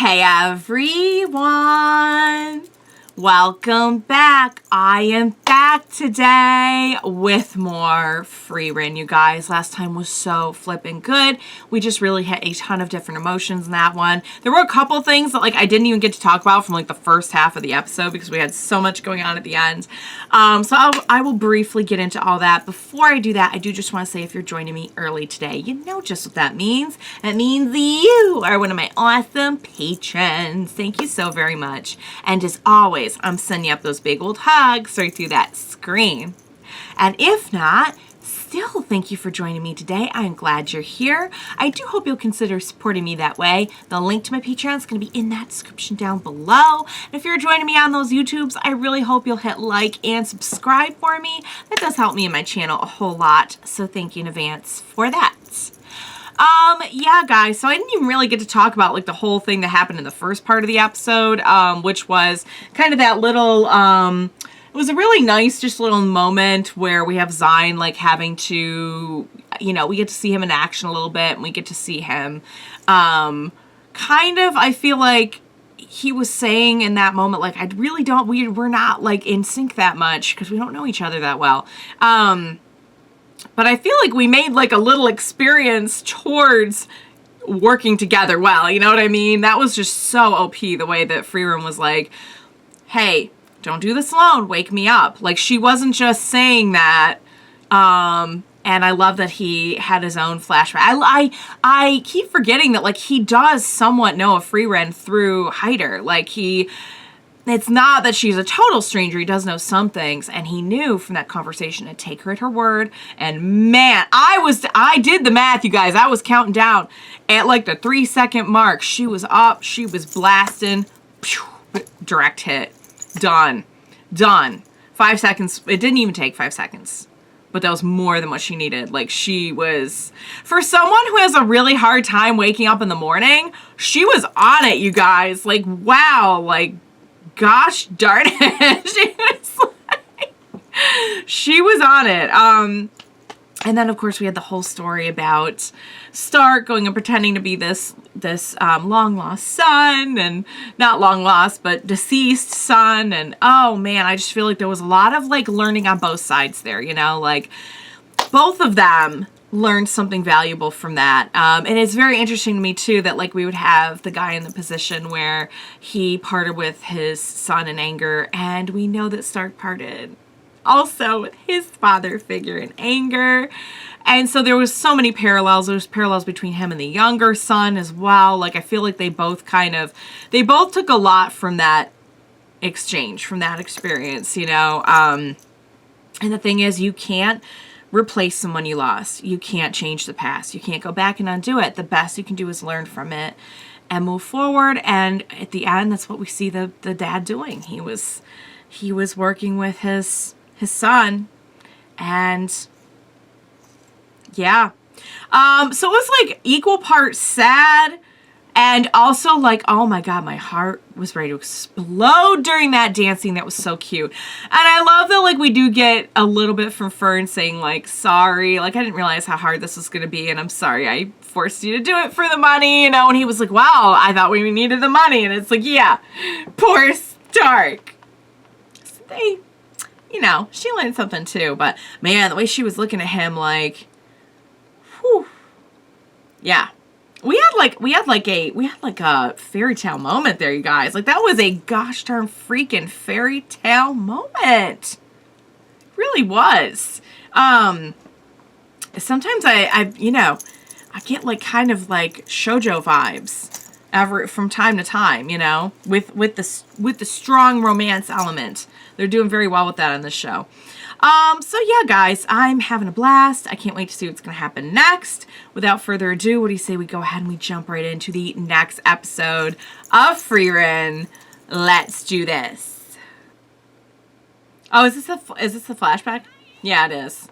Hey everyone! Welcome back. I am back today with more Frieren, you guys. Last time was so flippin' good. We just really hit a ton of different emotions in that one. There were a couple things that I didn't even get to talk about from the first half of the episode because we had so much going on at the end. So I will briefly get into all that. Before I do that, I do just want to say if you're joining me early today, you know just what that means. It means you are one of my awesome patrons. Thank you so very much. And as always, I'm sending you up those big old hugs right through that screen. And if not, still thank you for joining me today. I'm glad you're here. I do hope you'll consider supporting me that way. The link to my Patreon is going to be in that description down below. And if you're joining me on those YouTubes, I really hope you'll hit like and subscribe for me. That does help me and my channel a whole lot. So thank you in advance for that. Yeah, guys, so I didn't even really get to talk about the whole thing that happened in the first part of the episode, which was kind of that little, it was a really nice just little moment where we have Sein having to, we get to see him in action a little bit, and we get to see him, kind of, I feel like he was saying in that moment, I really don't, we're not in sync that much because we don't know each other that well. But I feel like we made a little experience towards working together well, you know what I mean? That was just so OP, the way that Frieren was hey, don't do this alone, wake me up. She wasn't just saying that, and I love that he had his own flashback. I keep forgetting that, he does somewhat know of Frieren through Hyder. It's not that she's a total stranger. He does know some things, and he knew from that conversation to take her at her word. And man, I did the math, you guys. I was counting down at the 3-second mark. She was up. She was blasting. Pew, direct hit. Done. 5 seconds. It didn't even take 5 seconds. But that was more than what she needed. She was, for someone who has a really hard time waking up in the morning, she was on it, you guys. Wow. Gosh darn it. She was on it. And then of course we had the whole story about Stark going and pretending to be this long lost son, and not long lost, but deceased son. And oh man, I just feel like there was a lot of learning on both sides there, both of them learned something valuable from that. And it's very interesting to me too that we would have the guy in the position where he parted with his son in anger, and we know that Stark parted also with his father figure in anger. And so there was so many parallels. There was parallels between him and the younger son as well. I feel like they both took a lot from that exchange, from that experience, and the thing is, you can't replace someone you lost. You can't change the past. You can't go back and undo it. The best you can do is learn from it and move forward. And at the end, that's what we see the dad doing. He was working with his son, and yeah. So it was equal parts sad, and also oh my god, my heart was ready to explode during that dancing. That was so cute. And I love that we do get a little bit from Fern saying sorry, I didn't realize how hard this was gonna be, and I'm sorry I forced you to do it for the money, and he was wow, I thought we needed the money. And it's yeah, poor Stark. So they, she learned something too. But man, the way she was looking at him whew. Yeah. We had a fairy tale moment there, you guys. That was a gosh darn freaking fairy tale moment. It really was. Sometimes I get kind of shoujo vibes from time to time, with the strong romance element. They're doing very well with that on this show. So yeah, guys, I'm having a blast. I can't wait to see what's going to happen next. Without further ado, what do you say we go ahead and we jump right into the next episode of Frieren? Let's do this. Oh, is this a flashback? Yeah, it is.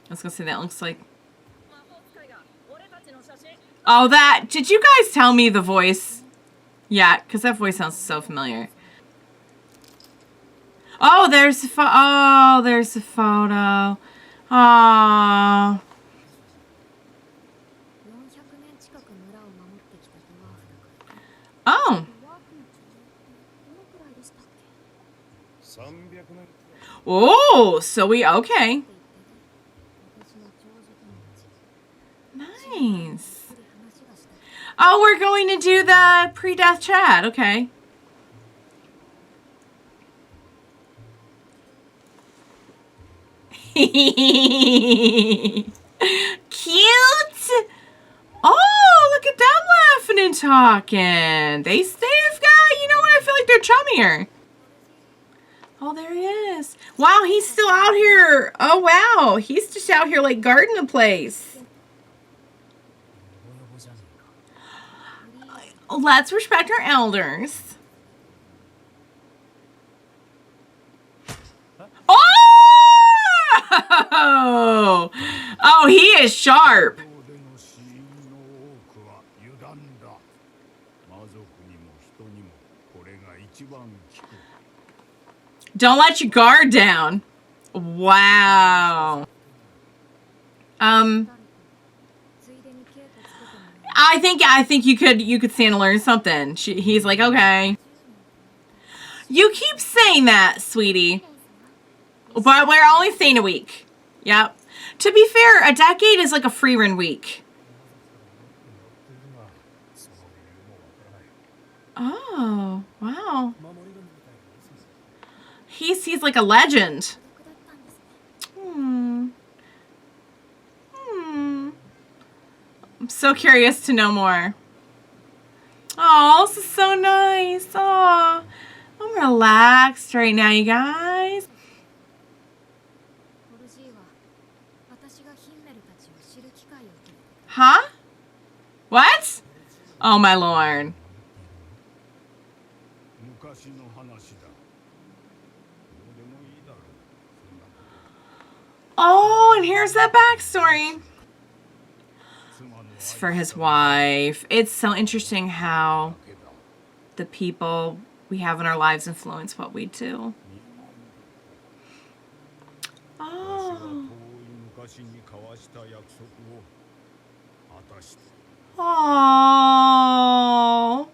I was going to say that looks like... Oh, that... Did you guys tell me the voice? Yeah, because that voice sounds so familiar. Oh, there's the there's the photo. Aww. Oh. Oh, so okay. Nice. Oh, we're going to do the pre-death chat. Okay. Cute. Oh, look at them laughing and talking. They've got, you know what? I feel like they're chummier. Oh, there he is. Wow, he's still out here. Oh, wow. He's just out here like guarding the place. Let's respect our elders. Oh! Oh, he is sharp. Don't let your guard down. Wow. I think you could stand to learn something. He's like, okay. You keep saying that, sweetie. But we're only staying a week. Yep. To be fair, a decade is like a Frieren week. Oh, wow. He's like a legend. I'm so curious to know more. Oh, this is so nice. Oh, I'm relaxed right now, you guys. Huh? What? Oh, my lord. Oh, and here's that backstory. It's for his wife. It's so interesting how the people we have in our lives influence what we do. Oh. Oh.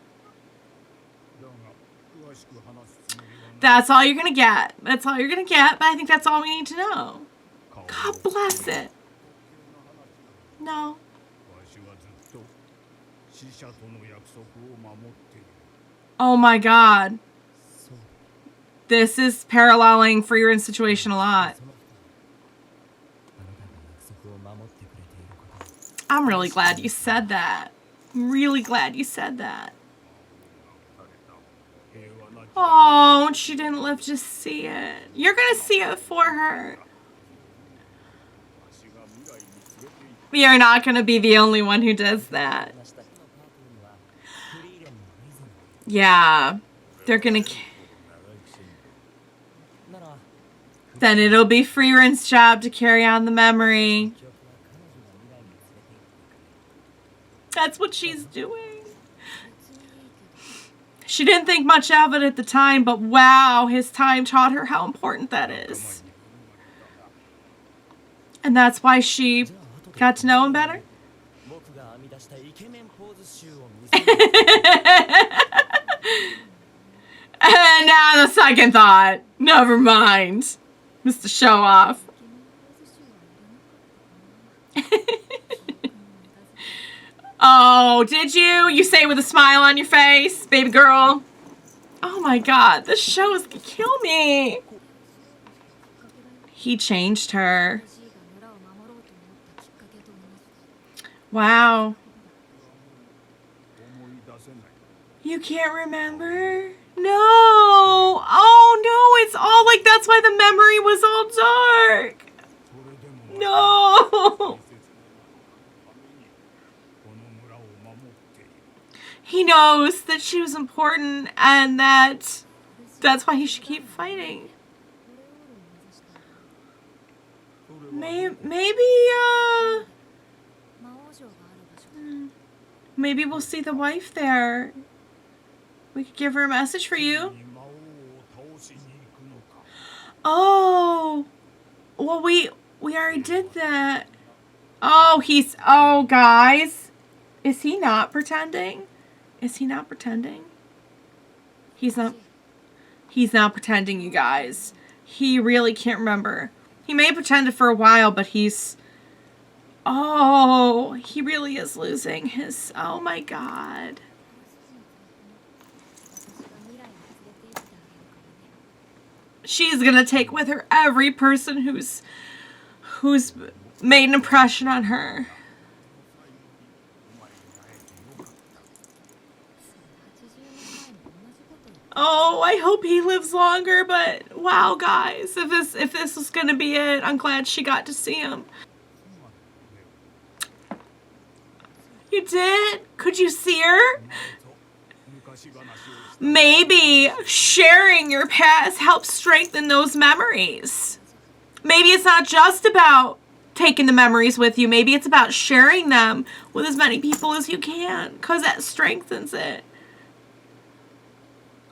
That's all you're going to get. That's all you're going to get, but I think that's all we need to know. God bless it. No. Oh my God. This is paralleling Frieren's situation a lot. I'm really glad you said that. I'm really glad you said that. Oh, she didn't live to see it. You're going to see it for her. You're not going to be the only one who does that. Yeah. They're going to... Then it'll be Frieren's job to carry on the memory. That's what she's doing. She didn't think much of it at the time, but wow, his time taught her how important that is. And that's why she got to know him better. And now the second thought. Never mind. Mr. Show Off. Oh, did you? You say with a smile on your face, baby girl? Oh my God, this show is gonna kill me. He changed her. Wow. You can't remember? No. Oh no, it's all like that's why the memory was all dark. No. He knows that she was important and that's why he should keep fighting. Maybe we'll see the wife there. We could give her a message for you. Oh. Well, we already did that. Oh, guys. Is he not pretending? Is he not pretending? He's not pretending, you guys. He really can't remember. He may have pretended for a while, but he's... Oh, he really is losing his... Oh my god. She's gonna take with her every person who's made an impression on her. Oh, I hope he lives longer, but wow, guys, if this was gonna be it, I'm glad she got to see him. You did? Could you see her? Maybe sharing your past helps strengthen those memories. Maybe it's not just about taking the memories with you. Maybe it's about sharing them with as many people as you can, because that strengthens it.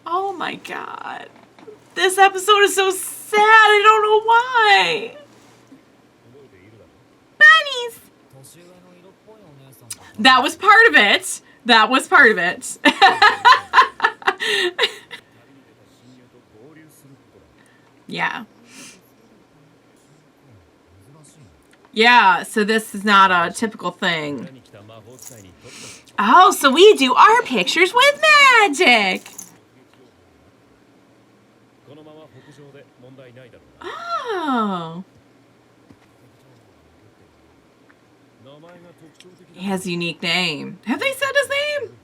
Oh my god. This episode is so sad. I don't know why. Bunnies. That was part of it. That was part of it. Yeah. Yeah, so this is not a typical thing. Oh, so we do our pictures with magic. Oh. He has a unique name. Have they said his name?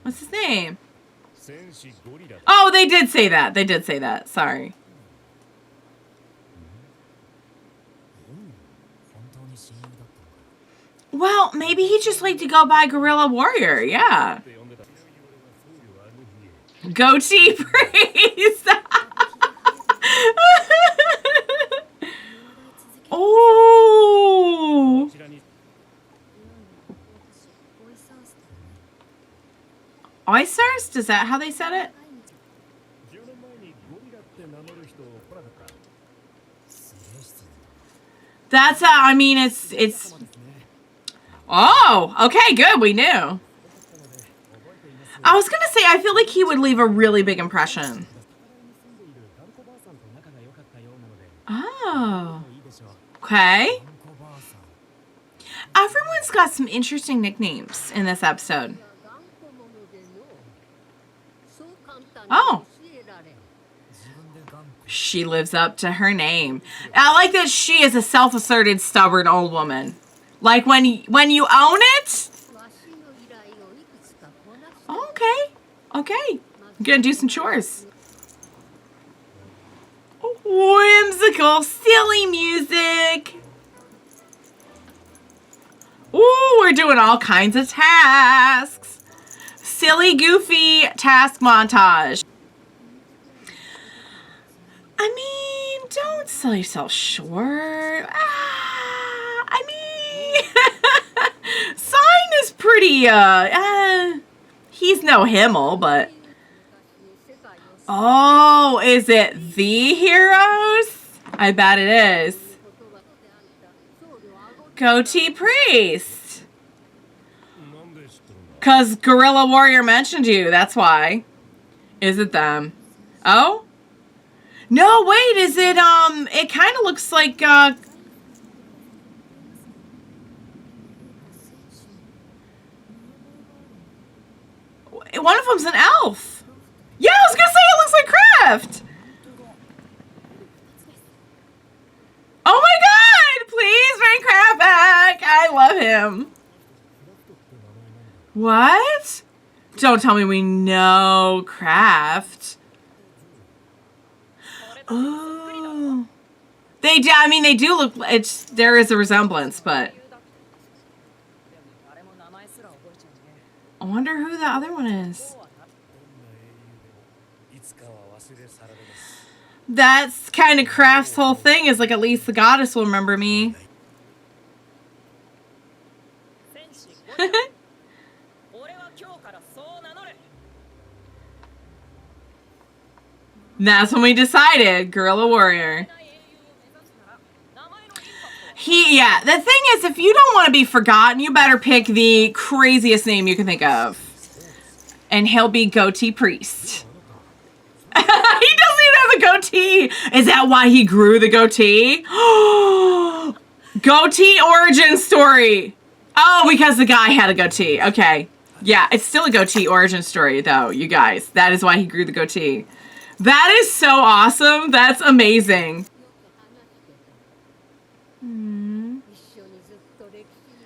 What's his name? Oh, they did say that. They did say that. Sorry. Well, maybe he just liked to go by Gorilla Warrior. Yeah. Goatee Priest. Oh. Oysters? Is that how they said it? That's I mean, it's. Oh, okay, good. We knew. I was gonna say, I feel like he would leave a really big impression. Oh. Okay. Everyone's got some interesting nicknames in this episode. Oh. She lives up to her name. I like that she is a self-asserted, stubborn old woman. Like when you own it. Okay. Okay. I'm gonna do some chores. Whimsical, silly music. Ooh, we're doing all kinds of tasks. Silly, goofy task montage. I mean, don't sell yourself short. I mean, Sein is pretty, he's no Himmel, but... Oh, is it the heroes? I bet it is. Goatee Priest. Because Gorilla Warrior mentioned you, that's why. Is it them? Oh? No, wait, is it, it kind of looks like, one of them's an elf. Yeah, I was gonna say it looks like Kraft. Oh my god! Please bring Kraft back. I love him. What? Don't tell me we know Kraft. Oh. They do, I mean, they do look, there is a resemblance, but. I wonder who the other one is. That's kind of Kraft's whole thing, is like, at least the goddess will remember me. That's when we decided, Gorilla Warrior. Yeah, the thing is, if you don't want to be forgotten, you better pick the craziest name you can think of. And he'll be Goatee Priest. He doesn't even have a goatee. Is that why he grew the goatee? Goatee origin story. Oh, because the guy had a goatee. Okay. Yeah, it's still a goatee origin story, though, you guys. That is why he grew the goatee. That is so awesome. That's amazing.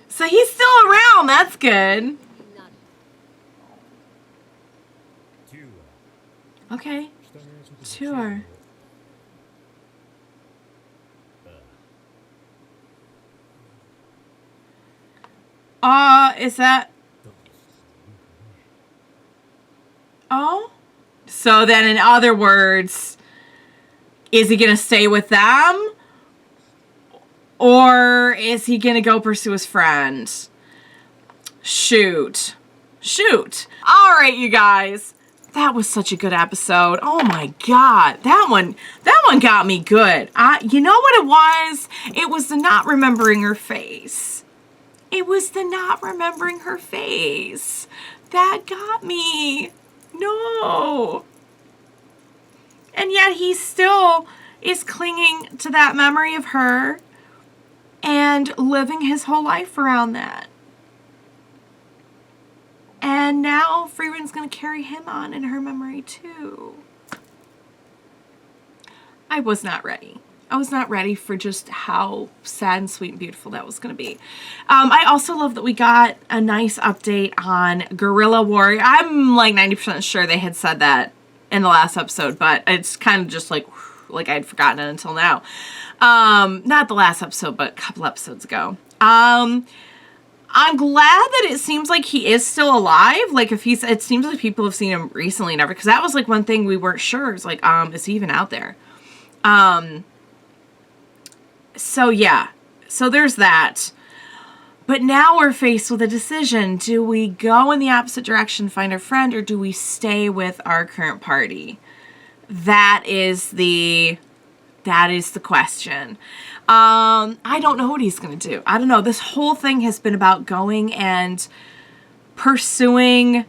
So he's still around. That's good. Okay. Sure. Is that... Oh? So then, in other words, is he going to stay with them? Or is he going to go pursue his friend? Shoot. All right, you guys. That was such a good episode. Oh my God. That one got me good. You know what it was? It was the not remembering her face. That got me. No. And yet he still is clinging to that memory of her and living his whole life around that. And now Frieren's going to carry him on in her memory too. I was not ready. I was not ready for just how sad and sweet and beautiful that was going to be. I also love that we got a nice update on Guerrilla Warrior. I'm like 90% sure they had said that in the last episode, but it's kind of just like I'd forgotten it until now. Not the last episode, but a couple episodes ago. I'm glad that it seems like he is still alive. Like it seems like people have seen him recently and everything. Because that was like one thing we weren't sure. It's like, is he even out there? So yeah. So there's that. But now we're faced with a decision. Do we go in the opposite direction, find our friend, or do we stay with our current party? That is the question. I don't know what he's going to do. I don't know. This whole thing has been about going and pursuing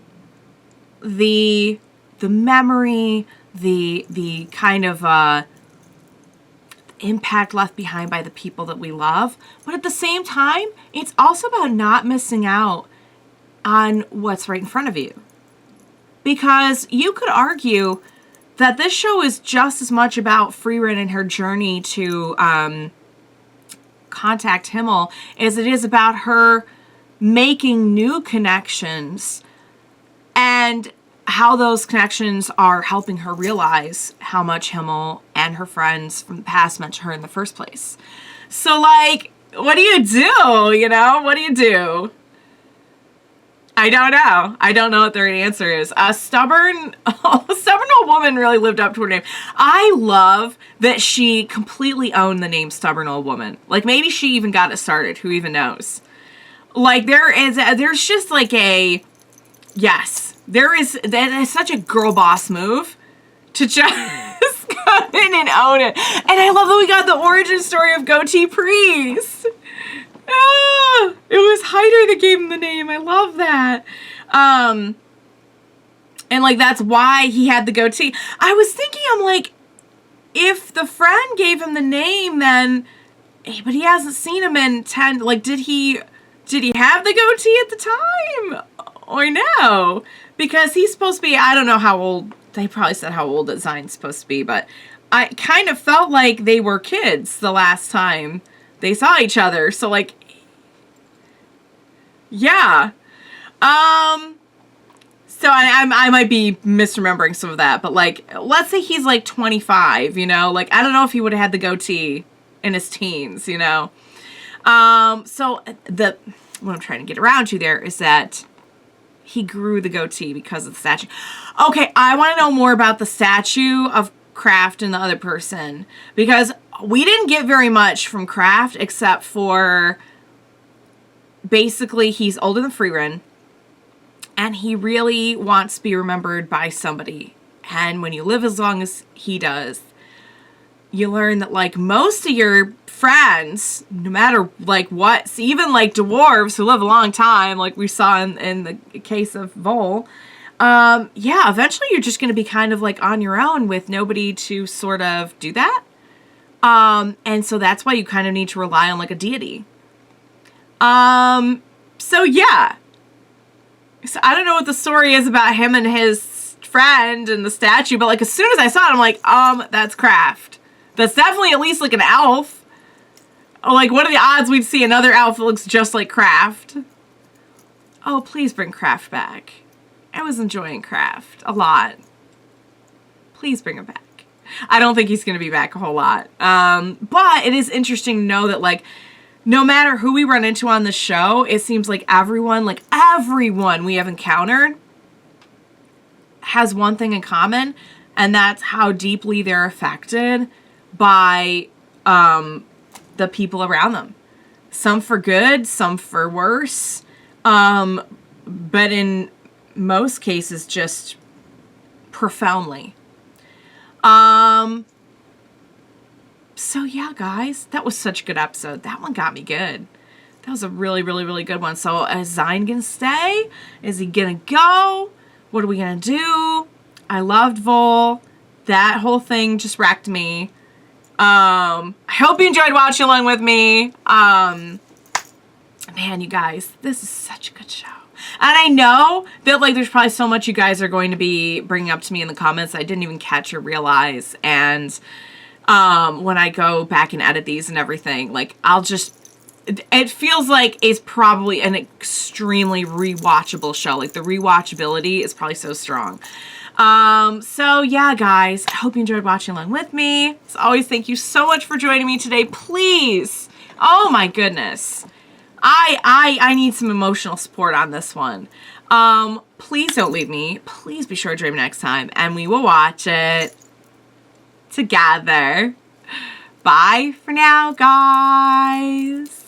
the memory, the kind of impact left behind by the people that we love. But at the same time, it's also about not missing out on what's right in front of you. Because you could argue that this show is just as much about Frieren and her journey to contact Himmel as it is about her making new connections and how those connections are helping her realize how much Himmel and her friends from the past meant to her in the first place. So, like, what do you do? You know, what do you do? I don't know. I don't know what the right answer is. Stubborn old woman really lived up to her name. I love that she completely owned the name Stubborn Old Woman. Like, maybe she even got it started. Who even knows? Like, there's just like that is such a girl boss move to just come in and own it. And I love that we got the origin story of Goatee Priest. It was Hyder that gave him the name. I love that. And like that's why he had the goatee. I was thinking, I'm like, if the friend gave him the name, then but he hasn't seen him in 10. Like, did he have the goatee at the time? Or no? Because he's supposed to be, I don't know how old. They probably said how old that Sein's supposed to be, but I kind of felt like they were kids the last time they saw each other. So like, yeah. So I might be misremembering some of that, but like, let's say he's like 25, you know, like, I don't know if he would have had the goatee in his teens, you know? So what I'm trying to get around to there is that he grew the goatee because of the statue. Okay, I want to know more about the statue of Kraft and the other person, because we didn't get very much from Kraft except for basically he's older than Frieren and he really wants to be remembered by somebody. And when you live as long as he does, you learn that, like, most of your friends, no matter, like, what, even, like, dwarves who live a long time, like we saw in the case of Voll, yeah, eventually you're just going to be kind of, like, on your own with nobody to sort of do that. And so that's why you kind of need to rely on, like, a deity. So yeah. So I don't know what the story is about him and his friend and the statue, but, like, as soon as I saw it, I'm like, that's Kraft. That's definitely at least, like, an elf. Like, what are the odds we'd see another elf that looks just like Kraft? Oh, please bring Kraft back. I was enjoying Kraft a lot. Please bring him back. I don't think he's going to be back a whole lot. But it is interesting to know that, like, no matter who we run into on the show, it seems like everyone we have encountered has one thing in common, and that's how deeply they're affected by the people around them. Some for good, some for worse, but in most cases just profoundly. So yeah, guys, that was such a good episode. That one got me good. That was a really, really, really good one. So is Sein gonna stay? Is he gonna go? What are we gonna do? I loved Voll. That whole thing just wrecked me. I hope you enjoyed watching along with me. Man, you guys, this is such a good show. And I know that, like, there's probably so much you guys are going to be bringing up to me in the comments I didn't even catch or realize. And when I go back and edit these and everything, like, it feels like it's probably an extremely rewatchable show. Like, the rewatchability is probably so strong. So yeah, guys, I hope you enjoyed watching along with me. As always, thank you so much for joining me today. Please, oh my goodness, I need some emotional support on this one. Please don't leave me. Please be sure to join me next time, and we will watch it together. Bye for now, guys.